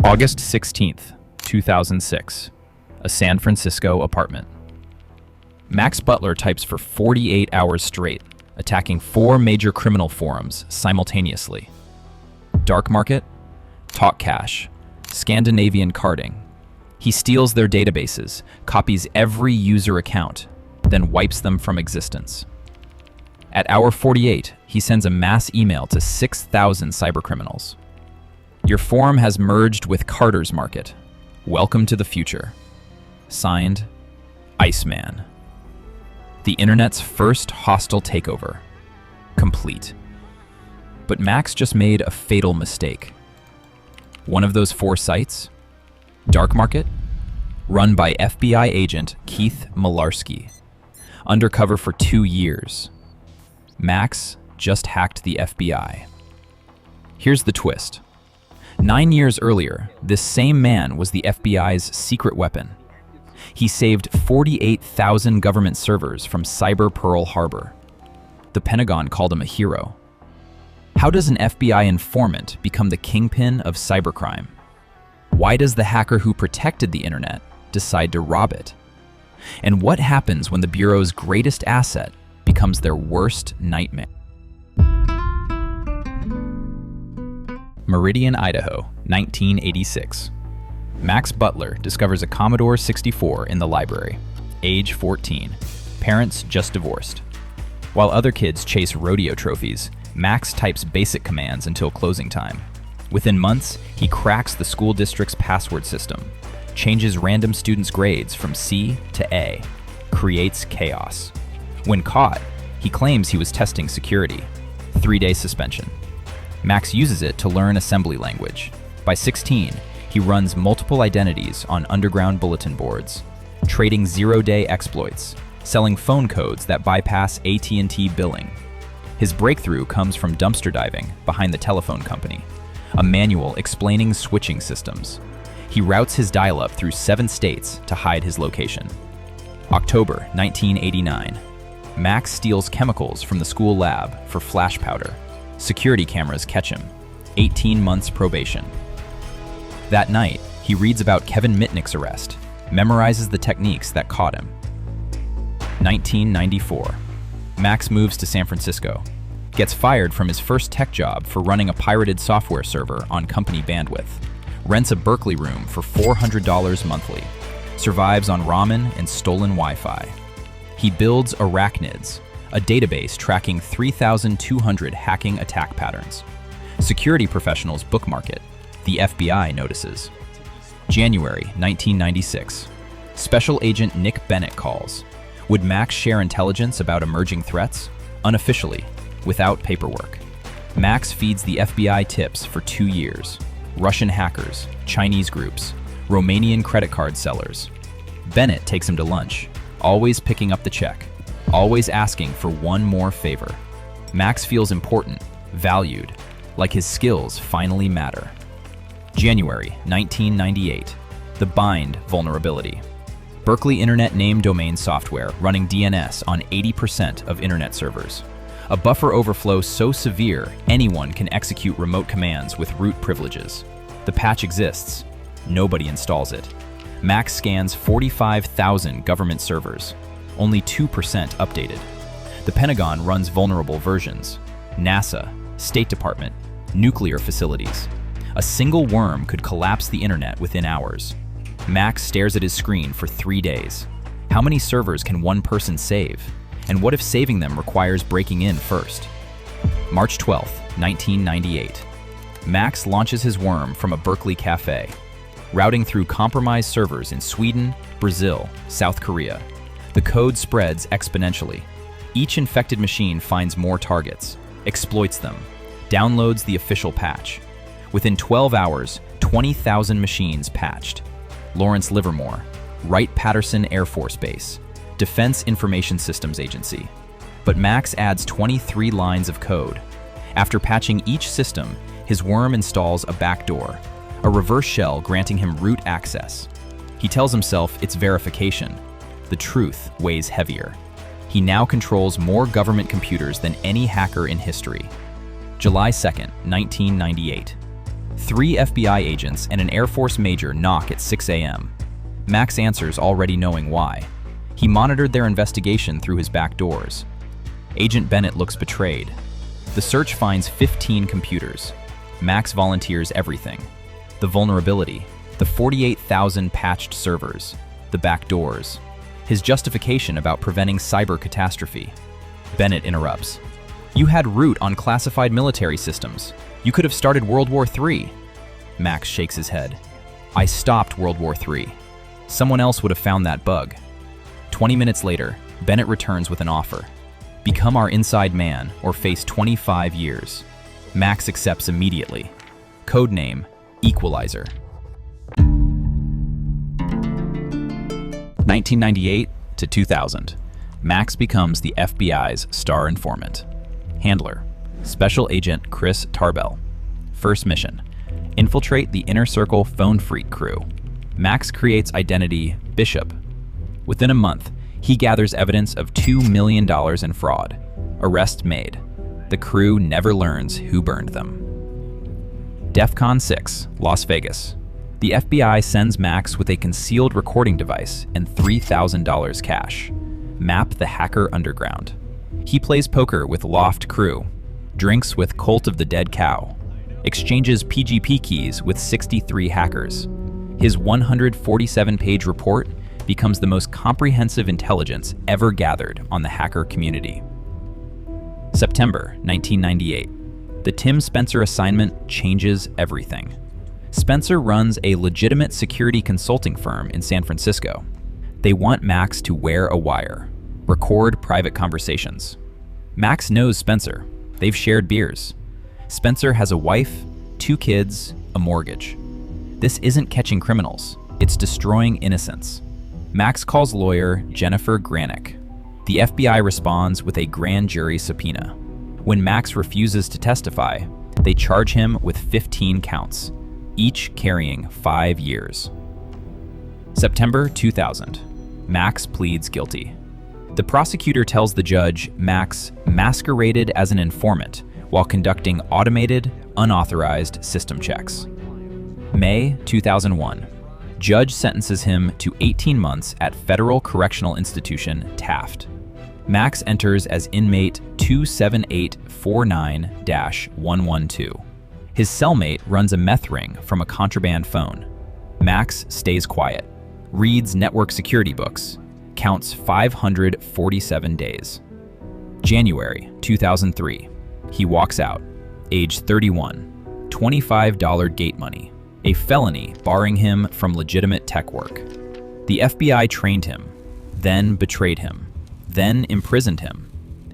August 16th, 2006, a San Francisco apartment. Max Butler types for 48 hours straight, attacking 4 major criminal forums simultaneously. Dark Market, Talk Cash, Scandinavian Carding. He steals their databases, copies every user account, then wipes them from existence. At hour 48, he sends a mass email to 6,000 cybercriminals. Your forum has merged with CardersMarket. Welcome to the future. Signed, Iceman. The internet's first hostile takeover. Complete. But Max just made a fatal mistake. One of those 4 sites, Dark Market, run by FBI agent Keith Malarski. Undercover for 2 years. Max just hacked the FBI. Here's the twist. 9 years earlier, this same man was the FBI's secret weapon. He saved 48,000 government servers from Cyber Pearl Harbor. The Pentagon called him a hero. How does an FBI informant become the kingpin of cybercrime? Why does the hacker who protected the internet decide to rob it? And what happens when the Bureau's greatest asset becomes their worst nightmare? Meridian, Idaho, 1986. Max Butler discovers a Commodore 64 in the library. Age 14. Parents just divorced. While other kids chase rodeo trophies, Max types basic commands until closing time. Within months, he cracks the school district's password system, changes random students' grades from C to A, creates chaos. When caught, he claims he was testing security. 3-day suspension. Max uses it to learn assembly language. By 16, he runs multiple identities on underground bulletin boards, trading zero-day exploits, selling phone codes that bypass AT&T billing. His breakthrough comes from dumpster diving behind the telephone company, a manual explaining switching systems. He routes his dial-up through 7 states to hide his location. October 1989. Max steals chemicals from the school lab for flash powder. Security cameras catch him. 18 months probation. That night, he reads about Kevin Mitnick's arrest, memorizes the techniques that caught him. 1994. Max moves to San Francisco, gets fired from his first tech job for running a pirated software server on company bandwidth, rents a Berkeley room for $400 monthly, survives on ramen and stolen Wi-Fi. He builds Arachnids, a database tracking 3,200 hacking attack patterns. Security professionals bookmark it. The FBI notices. January 1996. Special Agent Nick Bennett calls. Would Max share intelligence about emerging threats? Unofficially, without paperwork. Max feeds the FBI tips for 2 years. Russian hackers, Chinese groups, Romanian credit card sellers. Bennett takes him to lunch, always picking up the check, always asking for one more favor. Max feels important, valued, like his skills finally matter. January 1998. The Bind vulnerability. Berkeley Internet Name Domain software running DNS on 80% of internet servers. A buffer overflow so severe anyone can execute remote commands with root privileges. The patch exists. Nobody installs it. Max scans 45,000 government servers. Only 2% updated. The Pentagon runs vulnerable versions. NASA, State Department, nuclear facilities. A single worm could collapse the internet within hours. Max stares at his screen for 3 days. How many servers can one person save? And what if saving them requires breaking in first? March 12, 1998. Max launches his worm from a Berkeley cafe, routing through compromised servers in Sweden, Brazil, South Korea. The code spreads exponentially. Each infected machine finds more targets, exploits them, downloads the official patch. Within 12 hours, 20,000 machines patched. Lawrence Livermore, Wright-Patterson Air Force Base, Defense Information Systems Agency. But Max adds 23 lines of code. After patching each system, his worm installs a backdoor, a reverse shell granting him root access. He tells himself it's verification. The truth weighs heavier. He now controls more government computers than any hacker in history. July 2nd, 1998. 3 FBI agents and an Air Force major knock at 6 a.m. Max answers, already knowing why. He monitored their investigation through his back doors. Agent Bennett looks betrayed. The search finds 15 computers. Max volunteers everything. The vulnerability, the 48,000 patched servers, the back doors. His justification about preventing cyber catastrophe. Bennett interrupts. You had root on classified military systems. You could have started World War III. Max shakes his head. I stopped World War III. Someone else would have found that bug. 20 minutes later, Bennett returns with an offer. Become our inside man or face 25 years. Max accepts immediately. Codename, Equalizer. 1998 to 2000. Max becomes the FBI's star informant. Handler, Special Agent Chris Tarbell. First mission, infiltrate the Inner Circle phone freak crew. Max creates identity Bishop. Within a month, he gathers evidence of $2 million in fraud. Arrest made. The crew never learns who burned them. DEFCON 6, Las Vegas. The FBI sends Max with a concealed recording device and $3,000 cash. Map the hacker underground. He plays poker with Loft crew, drinks with Cult of the Dead Cow, exchanges PGP keys with 63 hackers. His 147-page report becomes the most comprehensive intelligence ever gathered on the hacker community. September 1998. The Tim Spencer assignment changes everything. Spencer runs a legitimate security consulting firm in San Francisco. They want Max to wear a wire, record private conversations. Max knows Spencer. They've shared beers. Spencer has a wife, 2 kids, a mortgage. This isn't catching criminals. It's destroying innocence. Max calls lawyer Jennifer Granick. The FBI responds with a grand jury subpoena. When Max refuses to testify, they charge him with 15 counts, each carrying 5 years. September 2000. Max pleads guilty. The prosecutor tells the judge Max masqueraded as an informant while conducting automated, unauthorized system checks. May 2001. Judge sentences him to 18 months at Federal Correctional Institution, Taft. Max enters as inmate 27849-112. His cellmate runs a meth ring from a contraband phone. Max stays quiet, reads network security books, counts 547 days. January 2003. He walks out, age 31, $25 gate money, a felony barring him from legitimate tech work. The FBI trained him, then betrayed him, then imprisoned him.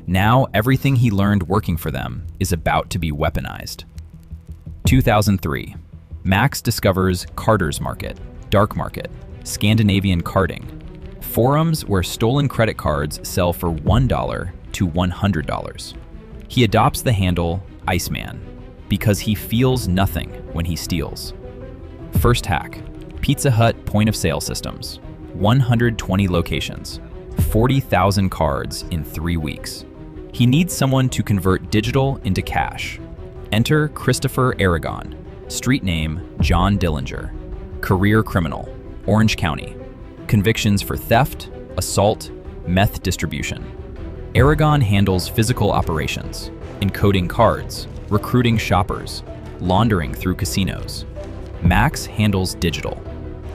Now everything he learned working for them is about to be weaponized. 2003. Max discovers CardersMarket, dark market, Scandinavian carding, forums where stolen credit cards sell for $1 to $100. He adopts the handle Iceman because he feels nothing when he steals. First hack, Pizza Hut point-of-sale systems, 120 locations, 40,000 cards in 3 weeks. He needs someone to convert digital into cash. Enter Christopher Aragon, street name John Dillinger, career criminal, Orange County, convictions for theft, assault, meth distribution. Aragon handles physical operations, encoding cards, recruiting shoppers, laundering through casinos. Max handles digital,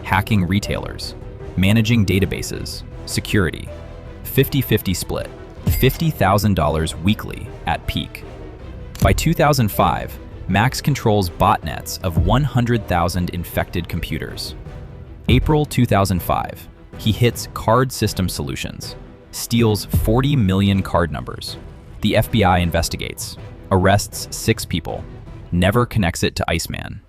hacking retailers, managing databases, security. 50-50 split, $50,000 weekly at peak. By 2005, Max controls botnets of 100,000 infected computers. April 2005, he hits Card System Solutions, steals 40 million card numbers. The FBI investigates, arrests 6 people, never connects it to Iceman.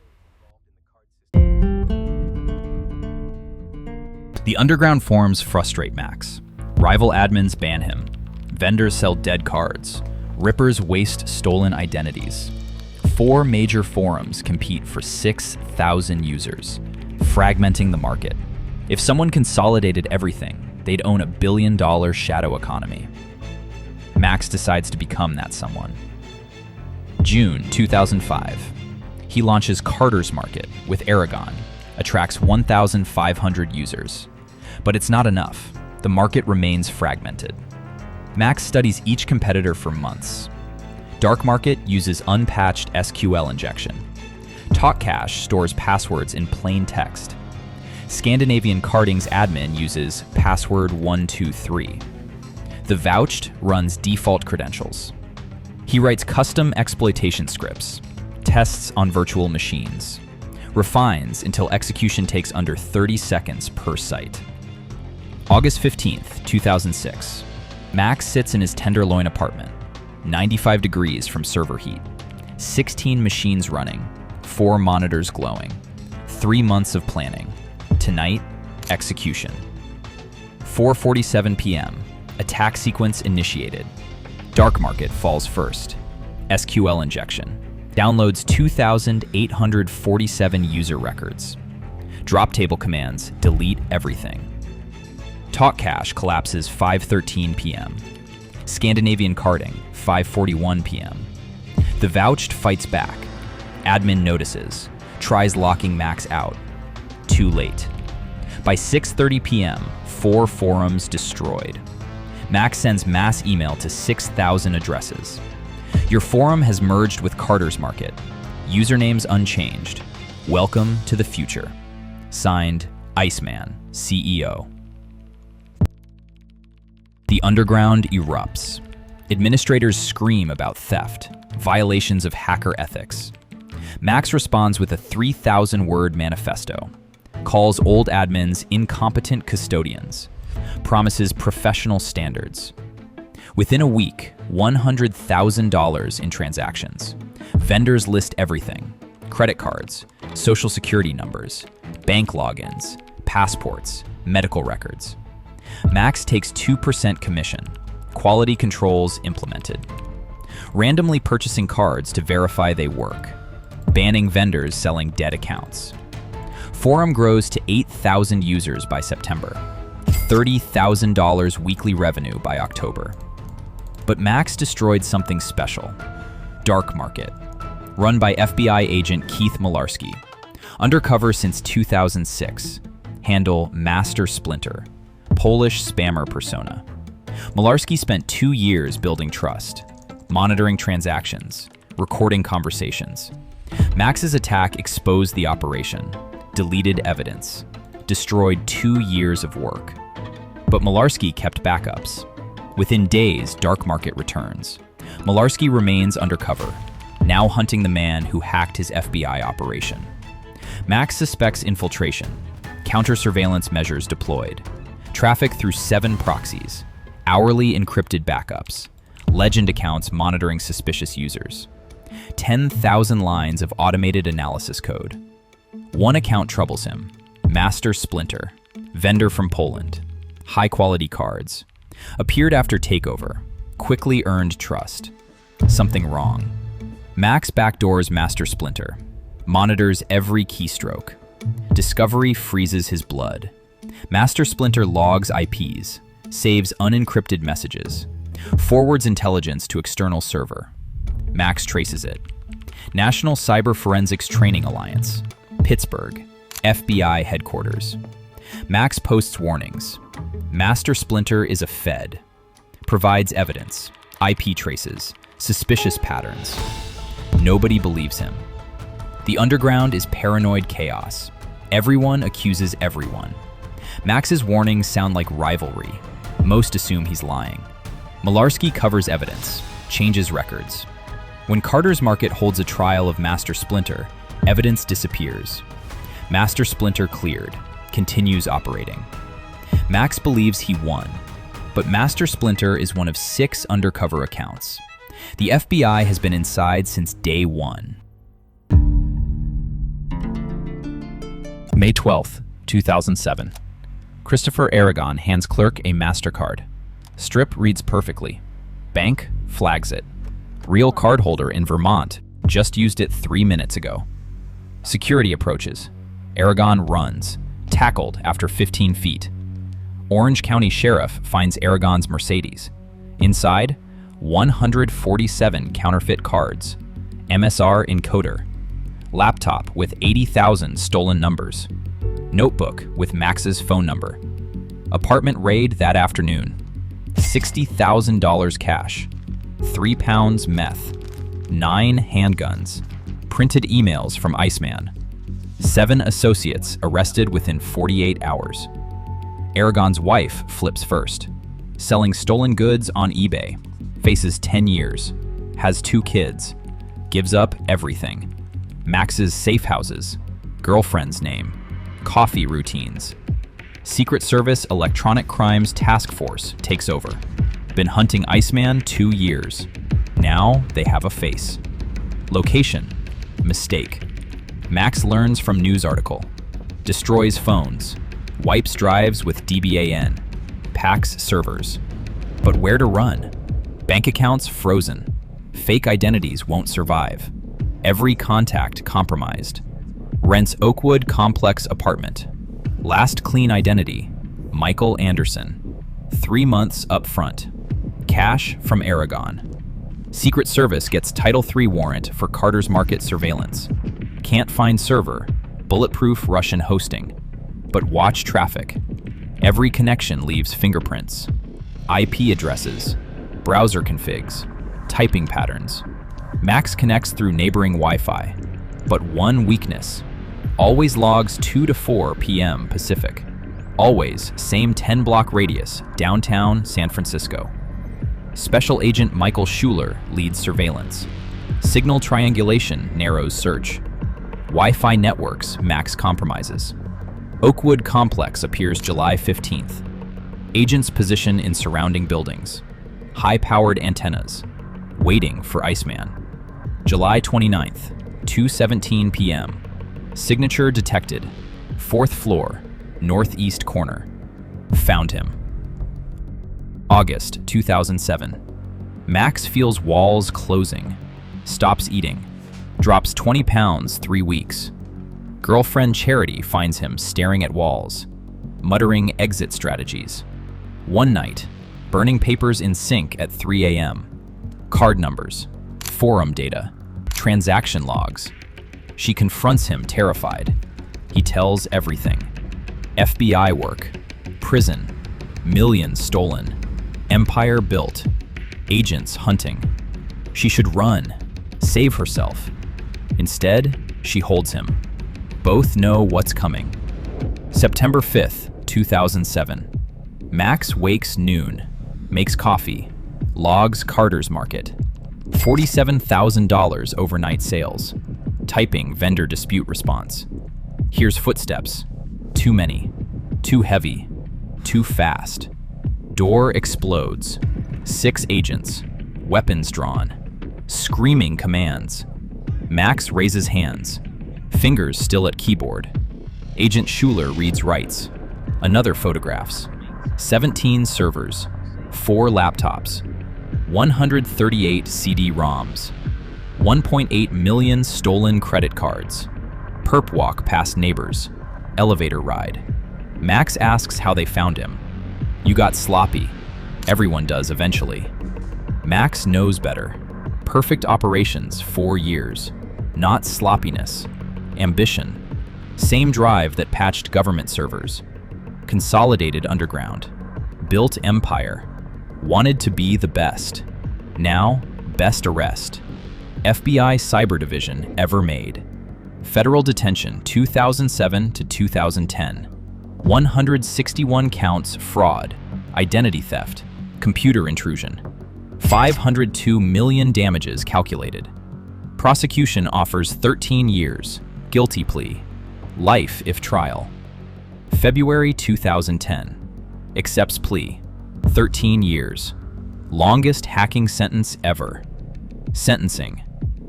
The underground forums frustrate Max. Rival admins ban him. Vendors sell dead cards. Rippers waste stolen identities. 4 major forums compete for 6,000 users, fragmenting the market. If someone consolidated everything, they'd own $1 billion shadow economy. Max decides to become that someone. June 2005. He launches CardersMarket with Aragon, attracts 1,500 users. But it's not enough. The market remains fragmented. Max studies each competitor for months. Dark Market uses unpatched SQL injection. TalkCash stores passwords in plain text. Scandinavian Carding's admin uses password 123. The Vouched runs default credentials. He writes custom exploitation scripts, tests on virtual machines, refines until execution takes under 30 seconds per site. August 15th, 2006. Max sits in his Tenderloin apartment, 95 degrees from server heat, 16 machines running, 4 monitors glowing, 3 months of planning. Tonight, execution. 4:47 p.m. Attack sequence initiated. Dark Market falls first. SQL injection. Downloads 2,847 user records. Drop table commands delete everything. TalkCash collapses 5:13 p.m. Scandinavian Carding 5:41 p.m. The Vouched fights back. Admin notices, tries locking Max out. Too late. By 6:30 p.m., 4 forums destroyed. Max sends mass email to 6,000 addresses. Your forum has merged with CardersMarket. Usernames unchanged. Welcome to the future. Signed, Iceman, CEO. The underground erupts. Administrators scream about theft, violations of hacker ethics. Max responds with a 3,000-word manifesto, calls old admins incompetent custodians, promises professional standards. Within a week, $100,000 in transactions. Vendors list everything: credit cards, social security numbers, bank logins, passports, medical records. Max takes 2% commission. Quality controls implemented. Randomly purchasing cards to verify they work. Banning vendors selling dead accounts. Forum grows to 8,000 users by September. $30,000 weekly revenue by October. But Max destroyed something special. Dark Market, run by FBI agent Keith Malarski. Undercover since 2006. Handle Master Splinter. Polish spammer persona. Malarski spent 2 years building trust, monitoring transactions, recording conversations. Max's attack exposed the operation, deleted evidence, destroyed 2 years of work. But Malarski kept backups. Within days, Dark Market returns. Malarski remains undercover, now hunting the man who hacked his FBI operation. Max suspects infiltration, counter-surveillance measures deployed, traffic through 7 proxies, hourly encrypted backups, legend accounts monitoring suspicious users, 10,000 lines of automated analysis code. One account troubles him: Master Splinter, vendor from Poland, high-quality cards. Appeared after takeover, quickly earned trust. Something wrong. Max backdoors Master Splinter, monitors every keystroke. Discovery freezes his blood. Master Splinter logs IPs, saves unencrypted messages, forwards intelligence to external server. Max traces it. National Cyber Forensics Training Alliance, Pittsburgh, FBI headquarters. Max posts warnings. Master Splinter is a Fed. Provides evidence, IP traces, suspicious patterns. Nobody believes him. The underground is paranoid chaos. Everyone accuses everyone. Max's warnings sound like rivalry. Most assume he's lying. Malarski covers evidence, changes records. When CardersMarket holds a trial of Master Splinter, evidence disappears. Master Splinter cleared, continues operating. Max believes he won, but Master Splinter is one of 6 undercover accounts. The FBI has been inside since day 1. May 12th, 2007. Christopher Aragon hands clerk a MasterCard. Strip reads perfectly. Bank flags it. Real cardholder in Vermont just used it 3 minutes ago. Security approaches. Aragon runs, tackled after 15 feet. Orange County Sheriff finds Aragon's Mercedes. Inside, 147 counterfeit cards. MSR encoder. Laptop with 80,000 stolen numbers. Notebook with Max's phone number. Apartment raid that afternoon. $60,000 cash. 3 pounds meth. 9 handguns. Printed emails from Iceman. 7 associates arrested within 48 hours. Aragon's wife flips first. Selling stolen goods on eBay. Faces 10 years. Has 2 kids. Gives up everything. Max's safe houses. Girlfriend's name. Coffee routines. Secret Service Electronic Crimes Task Force takes over. Been hunting Iceman 2 years. Now they have a face. Location. Mistake. Max learns from news article. Destroys phones. Wipes drives with DBAN. Packs servers. But where to run? Bank accounts frozen. Fake identities won't survive. Every contact compromised. Rents Oakwood Complex apartment. Last clean identity, Michael Anderson. 3 months up front. Cash from Aragon. Secret Service gets Title III warrant for CardersMarket surveillance. Can't find server, bulletproof Russian hosting. But watch traffic. Every connection leaves fingerprints. IP addresses, browser configs, typing patterns. Max connects through neighboring Wi-Fi. But one weakness. Always logs 2 to 4 p.m. Pacific. Always same 10-block radius, downtown San Francisco. Special Agent Michael Schuler leads surveillance. Signal triangulation narrows search. Wi-Fi networks Max compromises. Oakwood Complex appears July 15th. Agents position in surrounding buildings. High-powered antennas. Waiting for Iceman. July 29th, 2:17 p.m. Signature detected. 4th floor, northeast corner. Found him. August 2007. Max feels walls closing. Stops eating. Drops 20 pounds 3 weeks. Girlfriend Charity finds him staring at walls, muttering exit strategies. One night, burning papers in sink at 3 a.m. Card numbers, forum data, transaction logs. She confronts him terrified. He tells everything. FBI work, prison, millions stolen, empire built, agents hunting. She should run, save herself. Instead, she holds him. Both know what's coming. September 5th, 2007. Max wakes noon, makes coffee, logs CardersMarket. $47,000 overnight sales. Typing vendor dispute response. Hears footsteps. Too many. Too heavy. Too fast. Door explodes. 6 agents. Weapons drawn. Screaming commands. Max raises hands. Fingers still at keyboard. Agent Schuler reads rights. Another photographs. 17 servers. 4 laptops. 138 CD-ROMs. 1.8 million stolen credit cards. Perp walk past neighbors. Elevator ride. Max asks how they found him. You got sloppy. Everyone does eventually. Max knows better. Perfect operations 4 years. Not sloppiness. Ambition. Same drive that patched government servers. Consolidated underground. Built empire. Wanted to be the best. Now, best arrest. FBI Cyber Division ever made. Federal detention 2007 to 2010. 161 counts fraud, identity theft, computer intrusion. 502 million damages calculated. Prosecution offers 13 years, guilty plea, life if trial. February 2010. Accepts plea, 13 years. Longest hacking sentence ever. Sentencing.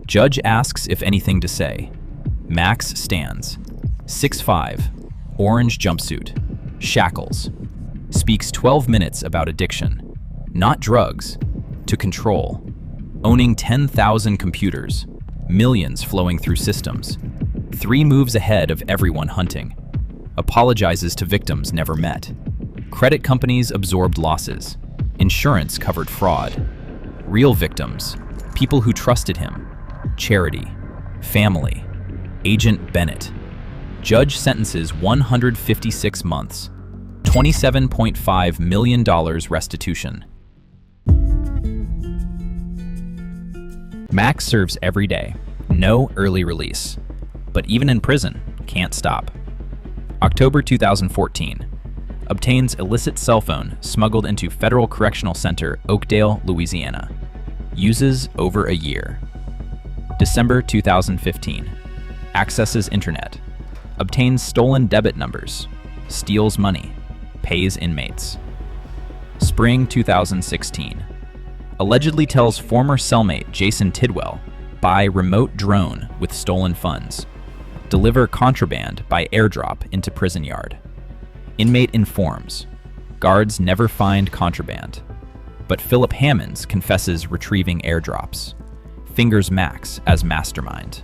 Judge asks if anything to say. Max stands. 6'5", orange jumpsuit, shackles. Speaks 12 minutes about addiction. Not drugs, to control. Owning 10,000 computers, millions flowing through systems. 3 moves ahead of everyone hunting. Apologizes to victims never met. Credit companies absorbed losses. Insurance covered fraud. Real victims, people who trusted him. Charity, family. Agent Bennett. Judge sentences 156 months, $27.5 million restitution. Max serves every day, no early release, but even in prison, can't stop. October 2014. Obtains illicit cell phone smuggled into Federal Correctional Center, Oakdale, Louisiana. Uses over a year. December 2015. Accesses internet. Obtains stolen debit numbers. Steals money. Pays inmates. Spring 2016. Allegedly tells former cellmate Jason Tidwell, buy remote drone with stolen funds. Deliver contraband by airdrop into prison yard. Inmate informs. Guards never find contraband. But Philip Hammonds confesses retrieving airdrops. Fingers Max as mastermind.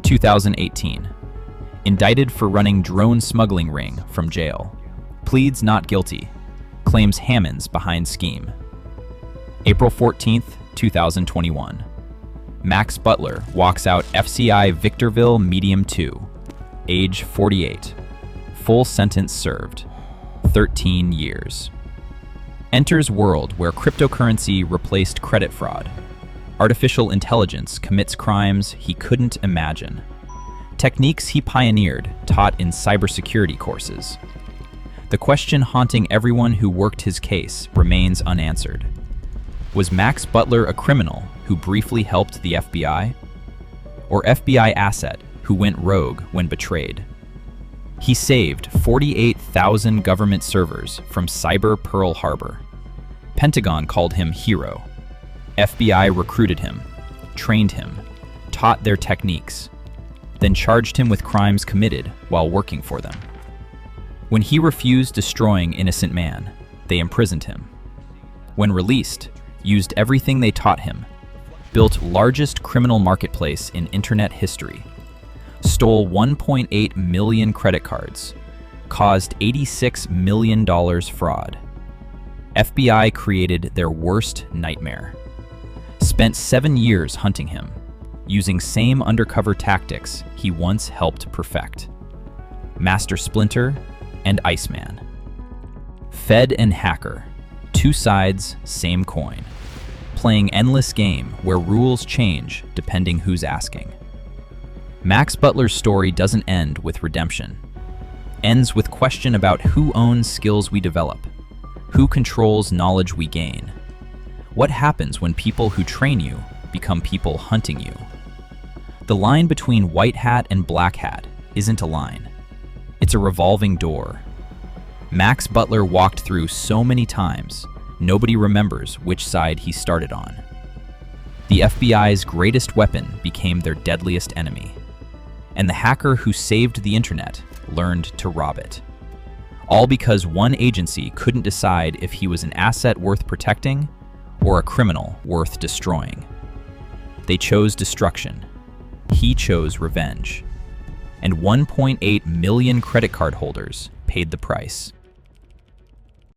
2018. Indicted for running drone smuggling ring from jail. Pleads not guilty. Claims Hammonds behind scheme. April 14th, 2021. Max Butler walks out FCI Victorville Medium 2. Age 48. Full sentence served. 13 years. Enters world where cryptocurrency replaced credit fraud. Artificial intelligence commits crimes he couldn't imagine. Techniques he pioneered, taught in cybersecurity courses. The question haunting everyone who worked his case remains unanswered. Was Max Butler a criminal who briefly helped the FBI? Or FBI asset who went rogue when betrayed? He saved 48,000 government servers from cyber Pearl Harbor. Pentagon called him hero. FBI recruited him, trained him, taught their techniques, then charged him with crimes committed while working for them. When he refused destroying innocent man, they imprisoned him. When released, used everything they taught him, built largest criminal marketplace in internet history, stole 1.8 million credit cards, caused $86 million fraud. FBI created their worst nightmare. Spent 7 years hunting him, using same undercover tactics he once helped perfect. Master Splinter and Iceman. Fed and hacker, two sides, same coin. Playing endless game where rules change depending who's asking. Max Butler's story doesn't end with redemption. Ends with question about who owns skills we develop, who controls knowledge we gain. What happens when people who train you become people hunting you? The line between white hat and black hat isn't a line. It's a revolving door. Max Butler walked through so many times, nobody remembers which side he started on. The FBI's greatest weapon became their deadliest enemy. And the hacker who saved the internet learned to rob it. All because one agency couldn't decide if he was an asset worth protecting or a criminal worth destroying. They chose destruction. He chose revenge. And 1.8 million credit card holders paid the price.